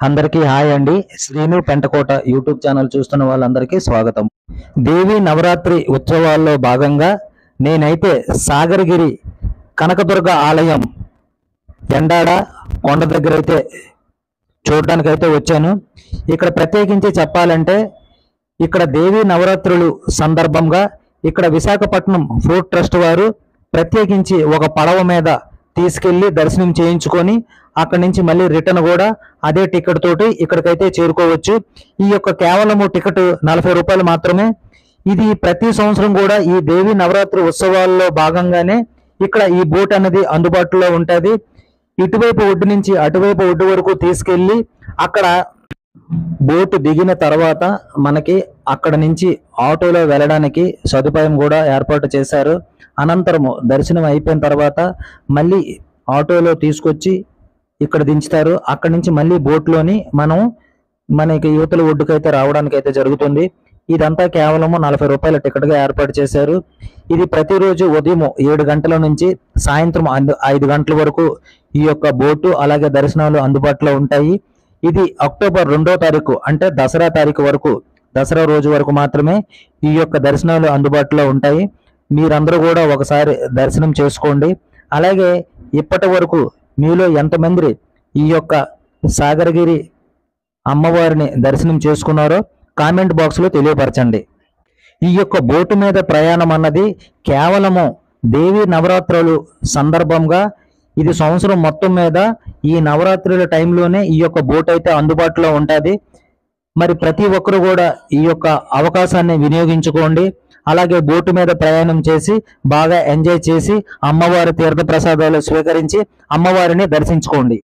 అందరికీ హాయ్ అండి. Srinu Pentakota YouTube channel చూస్తున్న వాళ్ళందరికీ స్వాగతం. దేవి నవరాత్రి ఉత్సవాల్లో భాగంగా నేనైతే సాగరగిరి కనకదుర్గ ఆలయం ఎండాడ కొండ దగ్గర అయితే చూడడానికైతే వచ్చాను. ఇక్కడ ప్రత్యేకించి చెప్పాలంటే ఇక్కడ దేవి నవరాత్రులు సందర్భంగా ఇక్కడ విశాఖపట్నం ఫ్రూట్ ట్రస్ట్ వారు ప్రత్యేకించి ఒక పడవ మీద తీసుకెళ్లి దర్శనం చేయించుకొని అక్కడి నుంచి మళ్ళీ రిటర్న్ కూడా అదే టికెట్ తోటి ఇక్కడికైతే చేరుకోవచ్చు. ఈ యొక్క కేవలము టికెట్ 40 రూపాయలు మాత్రమే. ఇది ప్రతి సంవత్సరం కూడా ఈ దేవి నవరాత్రి ఉత్సవాల్లో భాగంగానే ఇక్కడ ఈ బోట్ అనేది అందుబాటులో ఉంటుంది. ఇటువైపు ఒడ్డు నుంచి అటువైపు ఒడ్డు వరకు తీసుకెళ్లి అక్కడ బోటు దిగిన తర్వాత మనకి అక్కడ నుంచి ఆటోలో వెళ్ళడానికి సదుపాయం కూడా ఏర్పాటు చేశారు. అనంతరము దర్శనం అయిపోయిన తర్వాత మళ్ళీ ఆటోలో తీసుకొచ్చి ఇక్కడ దించుతారు. అక్కడి నుంచి మళ్ళీ బోట్లోని మనకి యువతల ఒడ్డుకైతే రావడానికి అయితే జరుగుతుంది. ఇదంతా కేవలము 40 రూపాయల టికెట్గా ఏర్పాటు చేశారు. ఇది ప్రతిరోజు ఉదయం 7 గంటల నుంచి సాయంత్రం 5 గంటల వరకు ఈ యొక్క బోటు అలాగే దర్శనాలు అందుబాటులో ఉంటాయి. ఇది అక్టోబర్ 2వ తారీఖు అంటే దసరా తారీఖు వరకు, దసరా రోజు వరకు మాత్రమే ఈ యొక్క దర్శనాలు అందుబాటులో ఉంటాయి. మీరందరూ కూడా ఒకసారి దర్శనం చేసుకోండి. అలాగే ఇప్పటి వరకు మీలో ఎంతమంది ఈ యొక్క సాగరగిరి అమ్మవారిని దర్శనం చేసుకున్నారో కామెంట్ బాక్స్లో తెలియపరచండి. ఈ యొక్క బోటు మీద ప్రయాణం అన్నది కేవలము దేవి నవరాత్రులు సందర్భంగా ఇది సంవత్సరం మొత్తం మీద ఈ నవరాత్రుల టైంలోనే ఈ యొక్క బోట్ అయితే అందుబాటులో ఉంటుంది. మరి ప్రతి ఒక్కరు కూడా ఈ యొక్క అవకాశాన్ని వినియోగించుకోండి. అలాగే బోటు మీద ప్రయాణం చేసి బాగా ఎంజాయ్ చేసి అమ్మవారి తీర్థ ప్రసాదాలు స్వీకరించి అమ్మవారిని దర్శించుకోండి.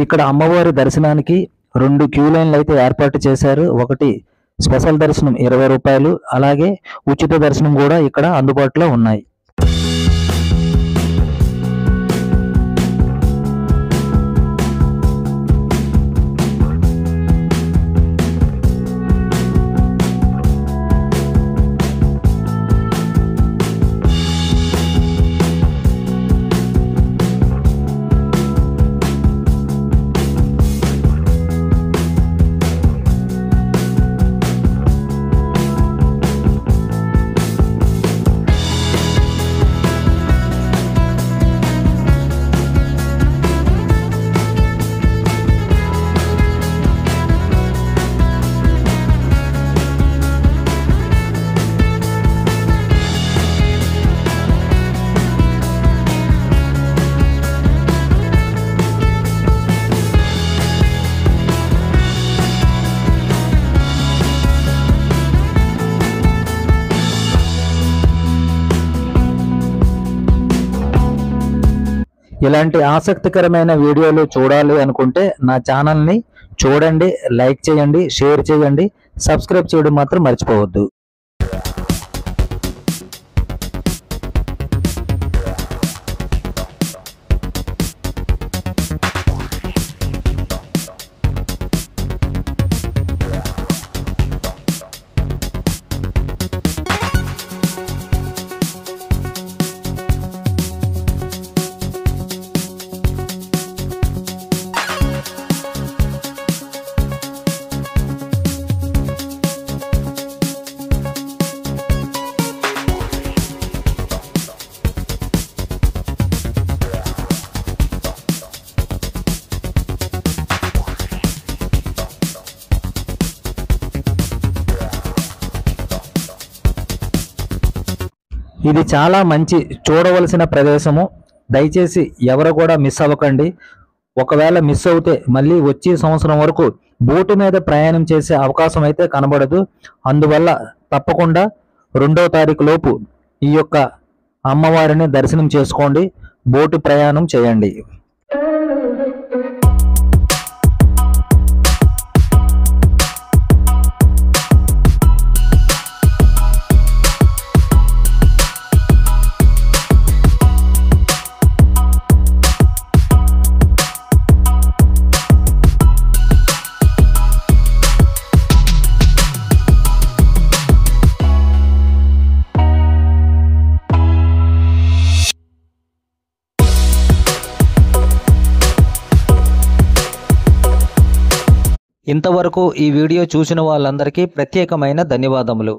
ఇక్కడ అమ్మవారి దర్శనానికి 2 క్యూ లైన్లు అయితే ఏర్పాటు చేశారు. ఒకటి స్పెషల్ దర్శనం 20 రూపాయలు, అలాగే ఉచిత దర్శనం కూడా ఇక్కడ అందుబాటులో ఉన్నాయి. ఇలాంటి ఆసక్తికరమైన వీడియోలు చూడాలి అనుకుంటే నా ఛానల్ని చూడండి, లైక్ చేయండి, షేర్ చేయండి, సబ్స్క్రైబ్ చేయడం మాత్రం మర్చిపోవద్దు. ఇది చాలా మంచి చూడవలసిన ప్రదేశము. దయచేసి ఎవరు కూడా మిస్ అవ్వకండి. ఒకవేళ మిస్ అవుతే మళ్ళీ వచ్చే సంవత్సరం వరకు బోటు మీద ప్రయాణం చేసే అవకాశం అయితే కనబడదు. అందువల్ల తప్పకుండా 2వ తారీఖు లోపు ఈ యొక్క అమ్మవారిని దర్శనం చేసుకోండి, బోటు ప్రయాణం చేయండి. ఇంతవరకు ఈ వీడియో చూసిన వాళ్ళందరికీ ప్రత్యేకమైన ధన్యవాదములు.